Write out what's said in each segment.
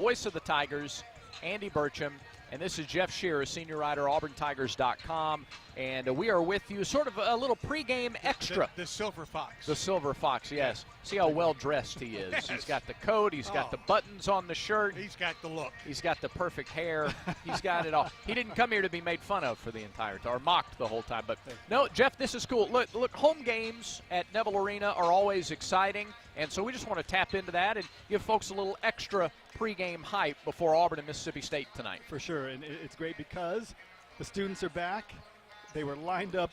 Voice of the Tigers, Andy Burcham, and this is Jeff Shearer, senior writer, auburntigers.com, and we are with you, sort of a little pregame extra. The Silver Fox. The Silver Fox, yes. See how well-dressed he is. Yes. He's got the coat, he's got the buttons on the shirt. He's got the look. He's got the perfect hair. He's got it all. He didn't come here to be made fun of for the entire time, or mocked the whole time. But no, Jeff, this is cool. Look, home games at Neville Arena are always exciting, and so we just want to tap into that and give folks a little extra pregame hype before Auburn and Mississippi State tonight. For sure, and it's great because the students are back. They were lined up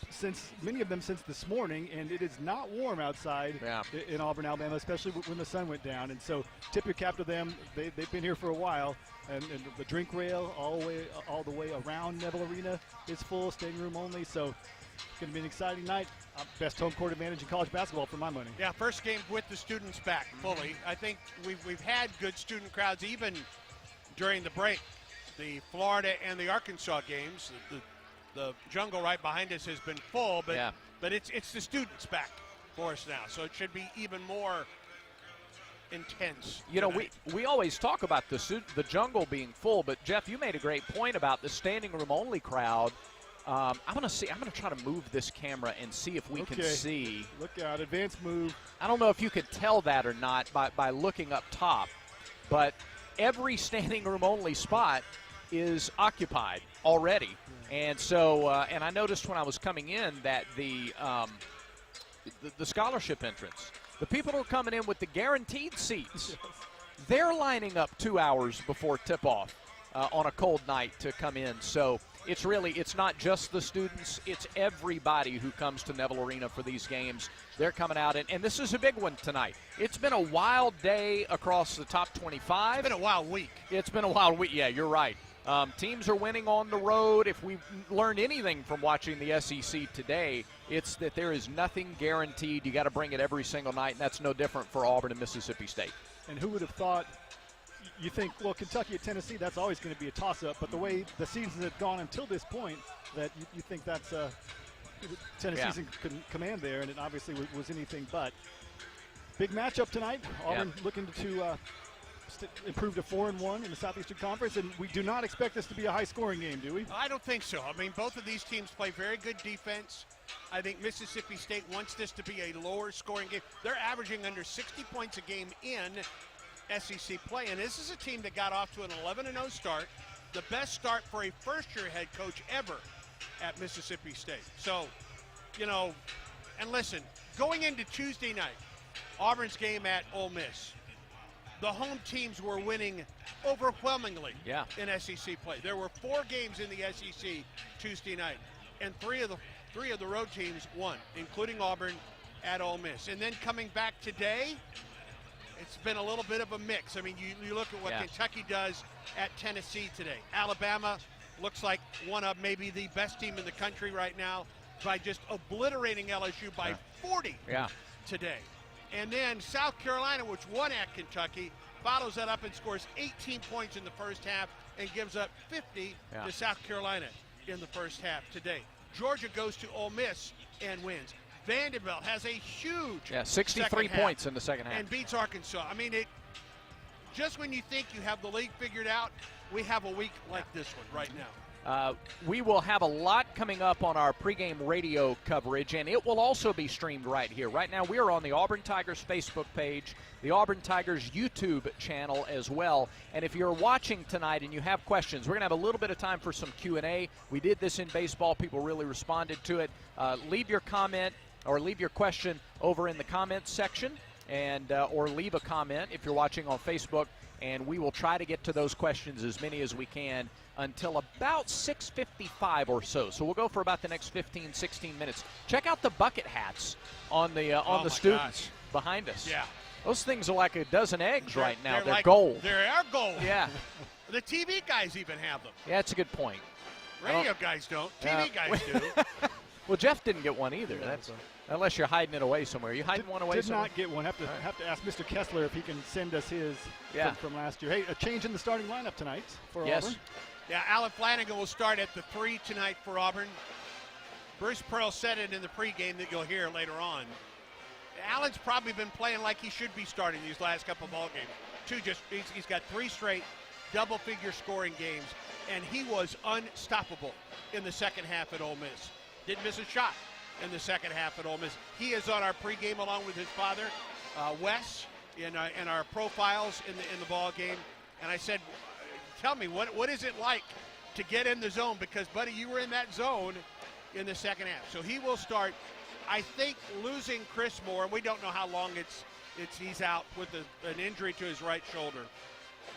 many of them since this morning, and it is not warm outside in Auburn, Alabama, especially when the sun went down. And so tip your cap to them. They've been here for a while, and the drink rail all the way around Neville Arena is full, standing room only. So it's going to be an exciting night. Best home court advantage in college basketball for my money. Yeah, first game with the students back fully. I think we've had good student crowds even during the break. The Florida and the Arkansas games, the jungle right behind us has been full, but it's the students back for us now, so it should be even more intense. You know, we always talk about the jungle being full, but Jeff, you made a great point about the standing room only crowd. I'm gonna try to move this camera and see if we can see. Look out, advanced move. I don't know if you could tell that or not by looking up top, but every standing room only spot is occupied already. And so, and I noticed when I was coming in that the scholarship entrance, the people who are coming in with the guaranteed seats, they're lining up 2 hours before tip-off on a cold night to come in. So it's not just the students, it's everybody who comes to Neville Arena for these games. They're coming out, and this is a big one tonight. It's been a wild day across the top 25. It's been a wild week. It's been a wild week, yeah, you're right. Teams are winning on the road. If we learned anything from watching the SEC today, it's that there is nothing guaranteed. You got to bring it every single night, and that's no different for Auburn and Mississippi State. And who would have thought? You think, well, Kentucky at Tennessee, that's always going to be a toss-up. But the way the seasons have gone until this point, that you think that's Tennessee's in command there, and it obviously was anything but. Big matchup tonight. Auburn looking to improve to 4-1 in the Southeastern Conference, and we do not expect this to be a high-scoring game, do we? I don't think so. I mean, both of these teams play very good defense. I think Mississippi State wants this to be a lower-scoring game. They're averaging under 60 points a game in SEC play, and this is a team that got off to an 11-0 start, the best start for a first-year head coach ever at Mississippi State. So, you know, and listen, going into Tuesday night, Auburn's game at Ole Miss, the home teams were winning overwhelmingly in SEC play. There were 4 games in the SEC Tuesday night, and three of the road teams won, including Auburn at Ole Miss. And then coming back today, it's been a little bit of a mix. I mean, you look at what Kentucky does at Tennessee today. Alabama looks like one of maybe the best team in the country right now by just obliterating LSU by 40 today. And then South Carolina, which won at Kentucky, follows that up and scores 18 points in the first half and gives up 50 to South Carolina in the first half today. Georgia goes to Ole Miss and wins. Vanderbilt has a huge 63 points in the second half. And beats Arkansas. I mean, just when you think you have the league figured out, we have a week like this one right now. We will have a lot coming up on our pregame radio coverage, and it will also be streamed right here. Right now, we are on the Auburn Tigers Facebook page, the Auburn Tigers YouTube channel as well. And if you're watching tonight and you have questions, we're going to have a little bit of time for some Q&A. We did this in baseball. People really responded to it. Leave your comment or leave your question over in the comments section, and or leave a comment if you're watching on Facebook, and we will try to get to those questions, as many as we can, until about 6:55 or so. So we'll go for about the next 15, 16 minutes. Check out the bucket hats on the students behind us. Yeah. Those things are like a dozen eggs right now. They're gold. They are gold. Yeah. The TV guys even have them. Yeah, that's a good point. Radio guys don't. TV guys do. Well, Jeff didn't get one either. That's unless you're hiding it away somewhere. You hiding one away somewhere? Did not get one. Have to ask Mr. Kessler if he can send us his from last year. Hey, a change in the starting lineup tonight for Auburn. Yeah, Alan Flanagan will start at the 3 tonight for Auburn. Bruce Pearl said it in the pregame that you'll hear later on. Alan's probably been playing like he should be starting these last couple of ball games. he's got 3 straight double-figure scoring games, and he was unstoppable in the second half at Ole Miss. Didn't miss a shot in the second half at Ole Miss. He is on our pregame along with his father, Wes, in our profiles in the ball game. And I said, tell me, what is it like to get in the zone? Because, buddy, you were in that zone in the second half. So he will start. I think losing Chris Moore, and we don't know how long he's out with an injury to his right shoulder,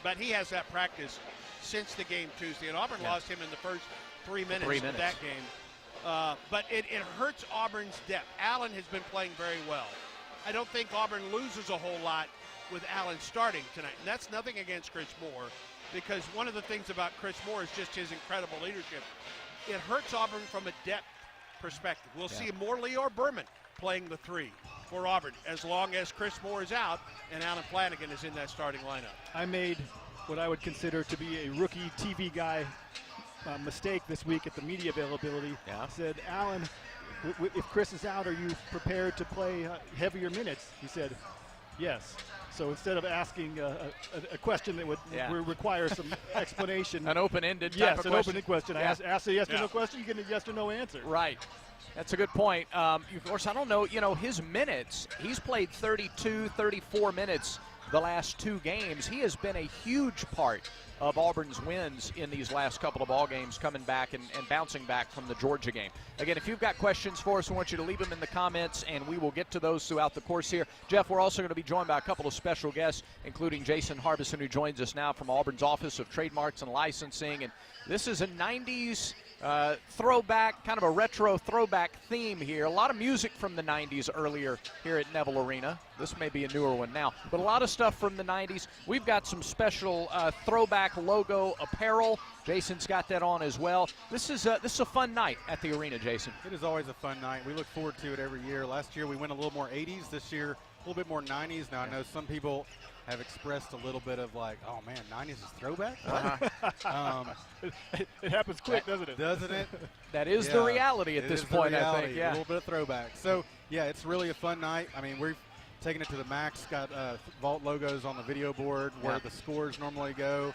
but he has that practice since the game Tuesday. And Auburn lost him in the first 3 minutes of that game. But it hurts Auburn's depth. Allen has been playing very well. I don't think Auburn loses a whole lot with Allen starting tonight. And that's nothing against Chris Moore, because one of the things about Chris Moore is just his incredible leadership. It hurts Auburn from a depth perspective. We'll see Morley or Berman playing the 3 for Auburn as long as Chris Moore is out and Alan Flanagan is in that starting lineup. I made what I would consider to be a rookie TV guy mistake this week at the media availability. I said, Alan, if Chris is out, are you prepared to play heavier minutes? He said, yes. So instead of asking a question that would require some explanation. An open-ended type of question. Yes, an open-ended question. I asked a yes or no question, you get a yes or no answer. Right. That's a good point. Of course, I don't know, his minutes, he's played 32, 34 minutes the last 2 games. He has been a huge part of Auburn's wins in these last couple of ball games, coming back and bouncing back from the Georgia game. Again, if you've got questions for us, we want you to leave them in the comments, and we will get to those throughout the course here. Jeff, we're also going to be joined by a couple of special guests, including Jason Harbison, who joins us now from Auburn's Office of Trademarks and Licensing. And this is a 90s throwback, kind of a retro throwback theme here. A lot of music from the 90s earlier here at Neville Arena. This may be a newer one now, but a lot of stuff from the 90s. We've got some special throwback logo apparel. Jason's got that on as well. This is a fun night at the arena, Jason. It is always a fun night. We look forward to it every year. Last year we went a little more 80s. This year a little bit more 90s. Now I know some people have expressed a little bit of like, oh man, 90s is throwback? It happens quick, doesn't it? Doesn't it? That is the reality at this point, I think. A little bit of throwback. So, yeah, it's really a fun night. I mean, we've taken it to the max, got vault logos on the video board where the scores normally go.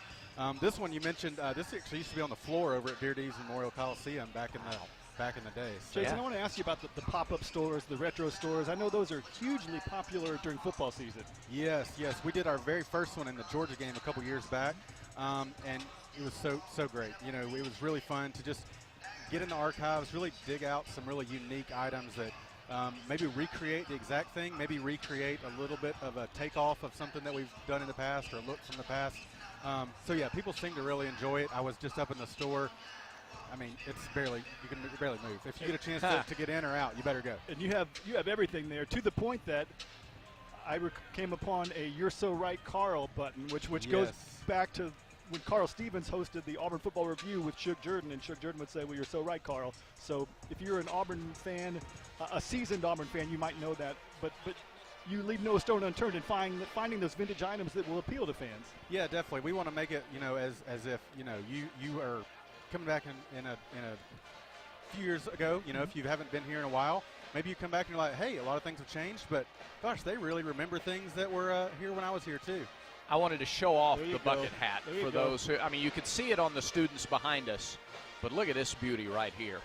This one you mentioned, this actually used to be on the floor over at Beer D's Memorial Coliseum back in the day. So, Jason, I want to ask you about the pop-up stores, the retro stores. I know those are hugely popular during football season. Yes. We did our very first one in the Georgia game a couple years back, and it was so great. It was really fun to just get in the archives, really dig out some really unique items that maybe recreate the exact thing, maybe recreate a little bit of a takeoff of something that we've done in the past or looked from the past. So yeah, people seem to really enjoy it. I was just up in the store. I mean, you can barely move. If you get a chance to get in or out, you better go. And you have everything there, to the point that I came upon a "You're So Right, Carl" button, which goes back to when Carl Stevens hosted the Auburn Football Review with Shug Jordan, and Shug Jordan would say, "Well, you're so right, Carl." So if you're an Auburn fan, a seasoned Auburn fan, you might know that, but you leave no stone unturned in finding those vintage items that will appeal to fans. Yeah, definitely. We want to make it, as if you are coming back in a few years ago. If you haven't been here in a while, maybe you come back and you're like, hey, a lot of things have changed, but gosh, they really remember things that were here when I was here too. I wanted to show off the bucket hat for those who, you could see it on the students behind us, but look at this beauty right here.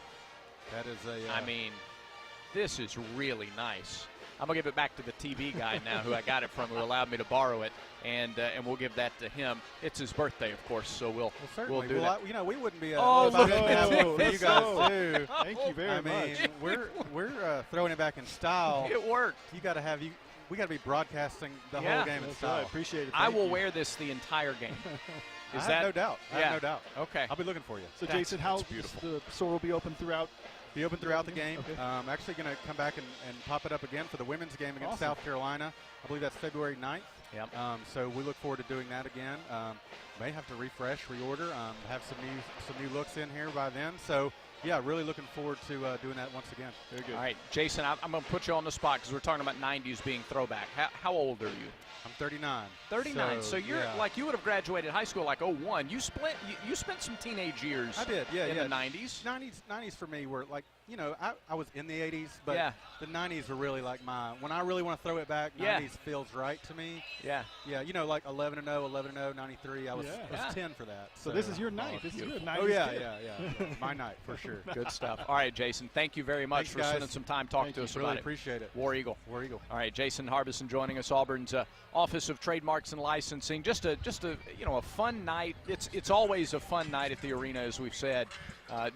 That is this is really nice. I'm going to give it back to the TV guy now who I got it from, who allowed me to borrow it, and we'll give that to him. It's his birthday, of course, so we'll do that. We wouldn't be look at you guys too. Thank you very much. We're throwing it back in style. It worked. We got to be broadcasting the whole game in style. I appreciate it. I will wear this the entire game. I have no doubt. I have no doubt. Okay. I'll be looking for you. So, Jason, how the store will be open throughout? Be open throughout the game. Okay. I'm actually going to come back and pop it up again for the women's game against South Carolina. I believe that's February 9th. Yep. So we look forward to doing that again. May have to refresh, reorder, have some new looks in here by then. So, yeah, really looking forward to doing that once again. Very good. All right, Jason, I'm going to put you on the spot because we're talking about 90s being throwback. How old are you? I'm 39. 39. So you're like, you would have graduated high school like 01. You spent some teenage years. I did, in the 90s. 90s for me were like, you know, I was in the 80s, but the 90s were really like when I really want to throw it back, 90s feels right to me. Yeah. Yeah, you know, like 11-0, 11-0, 93. I was 10 for that. So this is your night. This is your night. Oh, yeah. My night, for sure. Good stuff. All right, Jason, thank you very much for spending some time talking to us about it. Really appreciate it. War Eagle. War Eagle. All right, Jason Harbison joining us, Auburn's Office of Trademarks and Licensing. Just a a fun night. It's always a fun night at the arena, as we've said.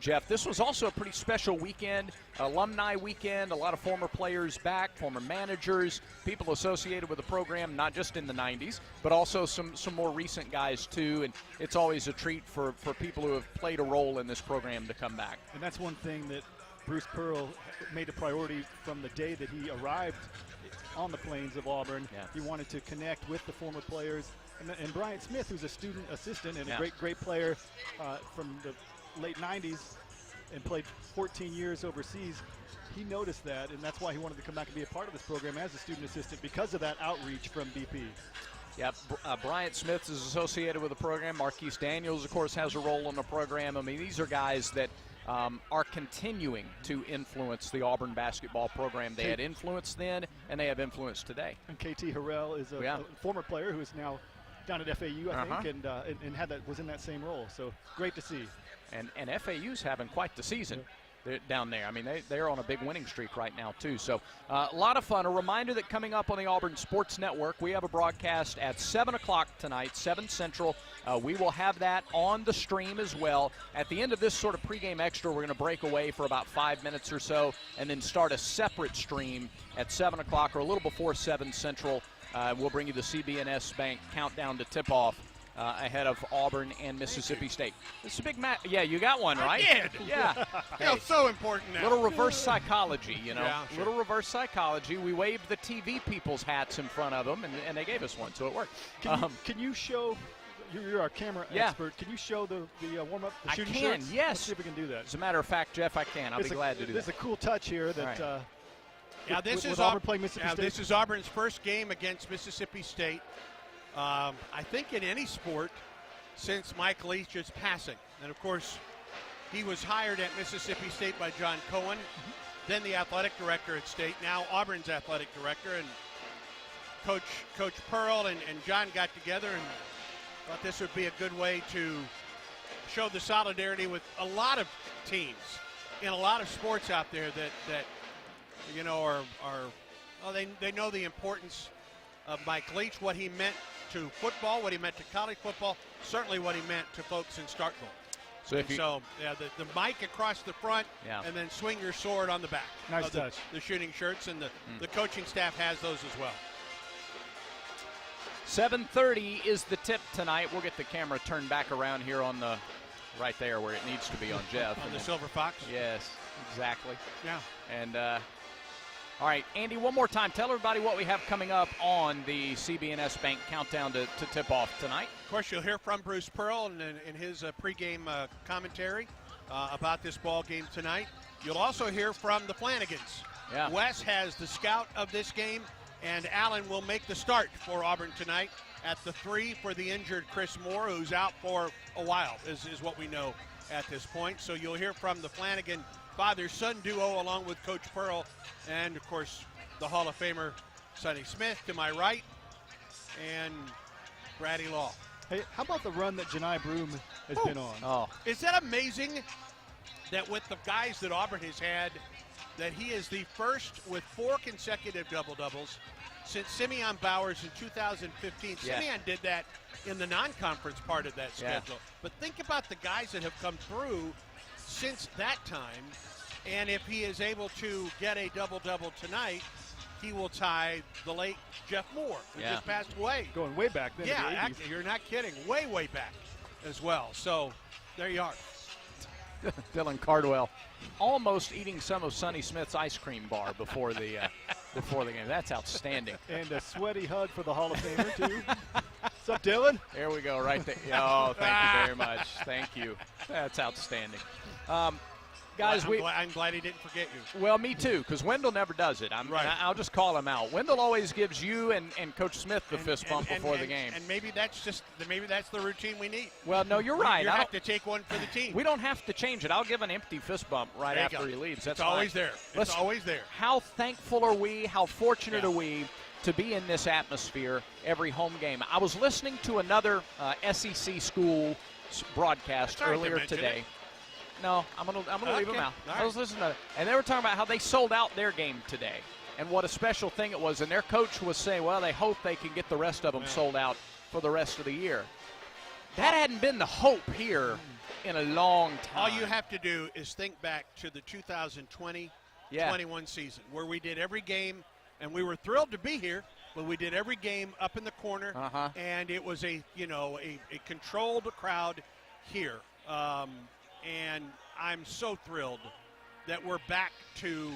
Jeff, this was also a pretty special weekend, Alumni Weekend, a lot of former players back, former managers, people associated with the program, not just in the 90s, but also some more recent guys too, and it's always a treat for people who have played a role in this program to come back. And that's one thing that Bruce Pearl made a priority from the day that he arrived on the plains of Auburn. Yeah. He wanted to connect with the former players. And Bryant Smith, who's a student assistant and a great player from the late 90s and played 14 years overseas, he noticed that, and that's why he wanted to come back and be a part of this program as a student assistant, because of that outreach from BP. Yep, Bryant Smith is associated with the program. Marquise Daniels, of course, has a role in the program. I mean, these are guys that are continuing to influence the Auburn basketball program. They had influence then, and they have influence today. And KT Harrell is a former player who is now down at FAU, I think, and was in that same role. So great to see. And FAU's having quite the season down there. I mean, they're on a big winning streak right now, too. So a lot of fun. A reminder that coming up on the Auburn Sports Network, we have a broadcast at 7 o'clock tonight, 7 Central. We will have that on the stream as well. At the end of this sort of pregame extra, we're going to break away for about 5 minutes or so and then start a separate stream at 7 o'clock or a little before 7 Central. We'll bring you the CB&S Bank countdown to tip-off ahead of Auburn and Mississippi State. It's a big match. Yeah, you got one, right? I did. Yeah. Hey, so important now. Little reverse psychology, you know. Yeah, sure. Little reverse psychology. We waved the TV people's hats in front of them, and they gave us one, so it worked. Can you show? You're our camera expert. Can you show the warm-up, the shooting shirts? I can, yes. Let's see if we can do that. As a matter of fact, Jeff, I can. I'll be glad to do that. There's a cool touch here that this is Auburn playing Mississippi State. This is Auburn's first game against Mississippi State. I think in any sport since Mike Leach's passing. And, of course, he was hired at Mississippi State by John Cohen, then the athletic director at State, now Auburn's athletic director. And Coach Pearl and John got together and thought this would be a good way to show the solidarity with a lot of teams in a lot of sports out there that you know, they know the importance of Mike Leach, what he meant to football, what he meant to college football, certainly what he meant to folks in Starkville. So the mic across the front, and then swing your sword on the back. Nice touch. The shooting shirts, and the coaching staff has those as well. 7:30 is the tip tonight. We'll get the camera turned back around here on the right there where it needs to be on Jeff. On the Silver Fox? Yes, exactly. Yeah. And all right, Andy, one more time. Tell everybody what we have coming up on the CB&S Bank countdown to tip-off tonight. Of course, you'll hear from Bruce Pearl in his pregame commentary about this ball game tonight. You'll also hear from the Flanagans. Yeah. Wes has the scout of this game, and Allen will make the start for Auburn tonight at the 3 for the injured Chris Moore, who's out for a while, is what we know at this point. So you'll hear from the Flanagan father-son duo along with Coach Pearl and, of course, the Hall of Famer Sonny Smith to my right and Brady Law. Hey, how about the run that Janai Broom has been on? Oh. Is that amazing that with the guys that Auburn has had, that he is the first with 4 consecutive double-doubles since Simeon Bowers in 2015. Yeah. Simeon did that in the non-conference part of that schedule. But think about the guys that have come through since that time, and if he is able to get a double-double tonight, he will tie the late Jeff Moore, who just passed away. Going way back then. Yeah, you're not kidding. Way, way back as well. So there you are. Dylan Cardwell almost eating some of Sonny Smith's ice cream bar before the game. That's outstanding. And a sweaty hug for the Hall of Famer, too. What's up, Dylan? There we go, right there. Oh, thank you very much. Thank you. That's outstanding. Guys, I'm glad he didn't forget you. Well, me too, because Wendell never does it. I'll just call him out. Wendell always gives you and Coach Smith the fist bump before the game. And maybe that's the routine we need. Well, no, you're right. You have to take one for the team. We don't have to change it. I'll give an empty fist bump right after he leaves. That's always there. It's always there. How thankful are we? How fortunate are we to be in this atmosphere every home game? I was listening to another SEC school broadcast earlier today. No, I'm gonna leave them out. Right. I was listening to it, and they were talking about how they sold out their game today, and what a special thing it was. And their coach was saying, well, they hope they can get the rest of them sold out for the rest of the year. That hadn't been the hope here in a long time. All you have to do is think back to the 2020-21 season, where we did every game, and we were thrilled to be here, but we did every game up in the corner, and it was a controlled crowd here. And I'm so thrilled that we're back to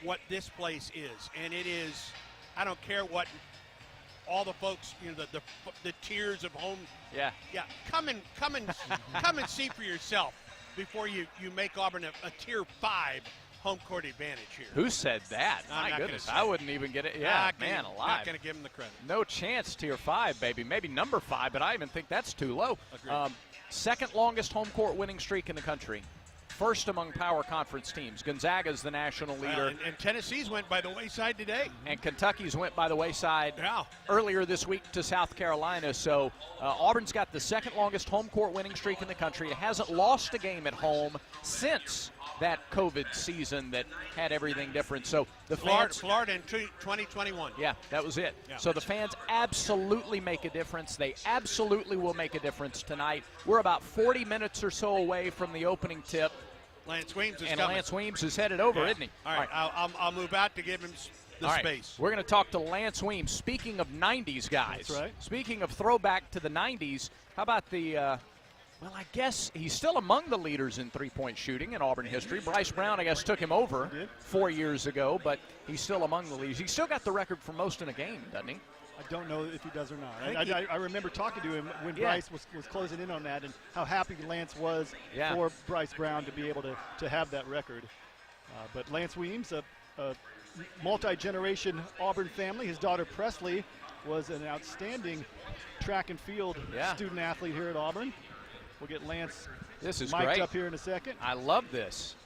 what this place is. And it is, I don't care what all the folks, the tiers of home. Yeah. Come and see for yourself before you make Auburn a tier 5 home court advantage here. Who said that? My goodness, I wouldn't even get it. Yeah, man, alive. Not going to give him the credit. No chance, tier 5, baby. Maybe number 5, but I even think that's too low. Second longest home court winning streak in the country. First among power conference teams. Gonzaga's the national leader. And Tennessee's went by the wayside today. And Kentucky's went by the wayside earlier this week to South Carolina. So Auburn's got the second longest home court winning streak in the country. It hasn't lost a game at home since that COVID season that had everything different. So the fans, Florida in 2021. Yeah, that was it. Yeah. So the fans absolutely make a difference. They absolutely will make a difference tonight. We're about 40 minutes or so away from the opening tip. Lance Weems is coming. And Lance Weems is headed over, isn't he? All right. I'll move out to give him the space. We're going to talk to Lance Weems. Speaking of 90s guys. That's right. Speaking of throwback to the 90s, how about the well, I guess he's still among the leaders in three-point shooting in Auburn history. Bryce Brown, I guess, took him over 4 years ago, but he's still among the leaders. He's still got the record for most in a game, doesn't he? I don't know if he does or not. I remember talking to him when Bryce was closing in on that and how happy Lance was for Bryce Brown to be able to have that record. But Lance Weems, a multi-generation Auburn family. His daughter Presley was an outstanding track and field student athlete here at Auburn. We'll get Lance mic'd up here in a second. I love this.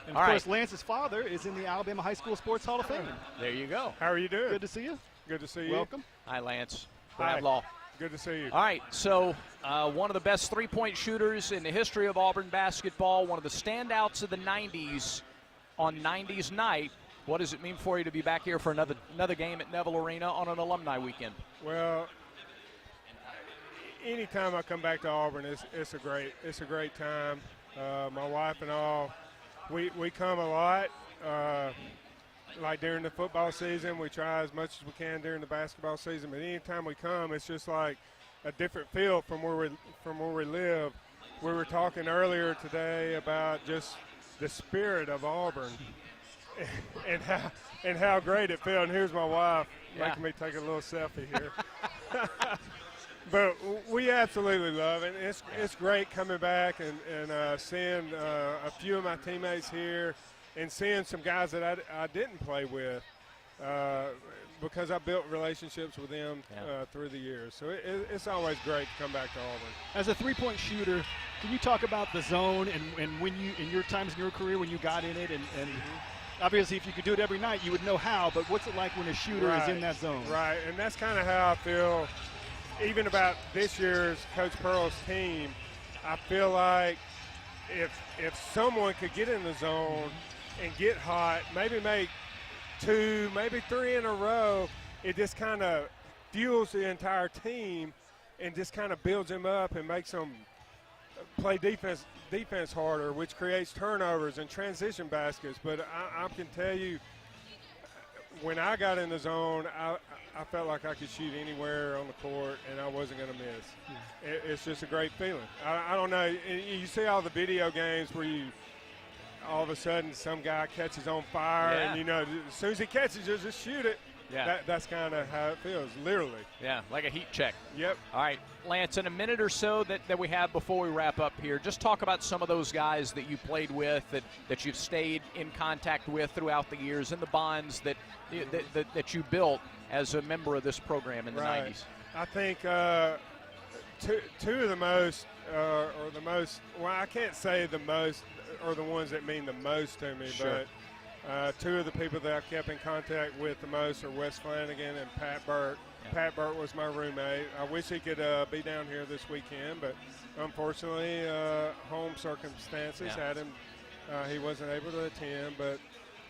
And of course, Lance's father is in the Alabama High School Sports Hall of Fame. There you go. How are you doing? Good to see you. Good to see you. Welcome. Hi, Lance. Hi. Law. Good to see you. All right, so one of the best three-point shooters in the history of Auburn basketball, one of the standouts of the 90s on 90s night. What does it mean for you to be back here for another game at Neville Arena on an Alumni Weekend? Well, anytime I come back to Auburn, it's a great time. My wife and all, we come a lot. Like during the football season, we try as much as we can during the basketball season. But anytime we come, it's just like a different feel from where we live. We were talking earlier today about just the spirit of Auburn and how great it felt. And here's my wife making me take a little selfie here. But we absolutely love it. It's great coming back and seeing a few of my teammates here and seeing some guys that I didn't play with because I built relationships with them through the years. So it's always great to come back to Auburn. As a three-point shooter, can you talk about the zone and when you, in your times in your career when you got in it and obviously if you could do it every night you would know how, but what's it like when a shooter is in that zone? Right, and that's kind of how I feel even about this year's Coach Pearl's team. I feel like if someone could get in the zone and get hot, maybe make 2, maybe 3 in a row, it just kind of fuels the entire team and just kind of builds them up and makes them play defense harder, which creates turnovers and transition baskets. But I can tell you, when I got in the zone, I felt like I could shoot anywhere on the court and I wasn't going to miss. It's just a great feeling. I don't know. You see all the video games where all of a sudden some guy catches on fire and, as soon as he catches it, just shoot it. that's kind of how it feels, literally. Yeah, like a heat check. Yep. All right, Lance, in a minute or so that we have before we wrap up here, just talk about some of those guys that you played with, that you've stayed in contact with throughout the years, and the bonds that you built as a member of this program in the 90s. I think two of the most, or the most, well, I can't say the most, or the ones that mean the most to me, sure. but two of the people that I kept in contact with the most are Wes Flanagan and Pat Burt. Yeah. Pat Burt was my roommate. I wish he could be down here this weekend, but unfortunately, home circumstances had him. He wasn't able to attend, but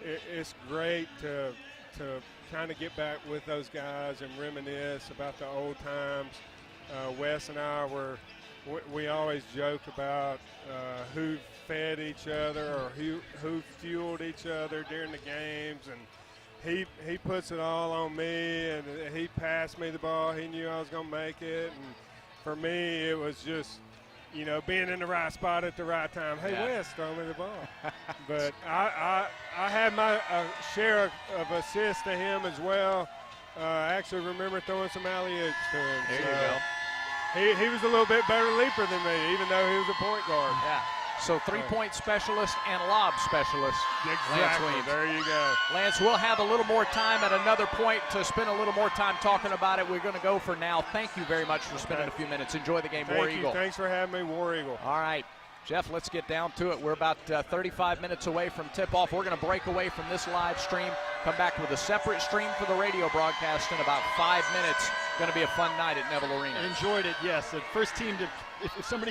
it's great to kind of get back with those guys and reminisce about the old times. Wes and I we always joke about who fed each other or who fueled each other during the games, and he puts it all on me, and he passed me the ball. He knew I was going to make it, and for me it was just, being in the right spot at the right time. Hey, Wes, throw me the ball. But I had my share of assists to him as well. I actually remember throwing some alley-oops to him. There you go. He was a little bit better leaper than me, even though he was a point guard. Yeah. So three-point specialist and lob specialist. Exactly. Lance There you go. Lance, we'll have a little more time at another point to spend a little more time talking about it. We're going to go for now. Thank you very much for spending a few minutes. Enjoy the game, War Eagle. Thanks for having me, War Eagle. All right. Jeff, let's get down to it. We're about 35 minutes away from tip-off. We're going to break away from this live stream, come back with a separate stream for the radio broadcast in about 5 minutes. Going to be a fun night at Neville Arena. Enjoyed it, yes. The first team to, if somebody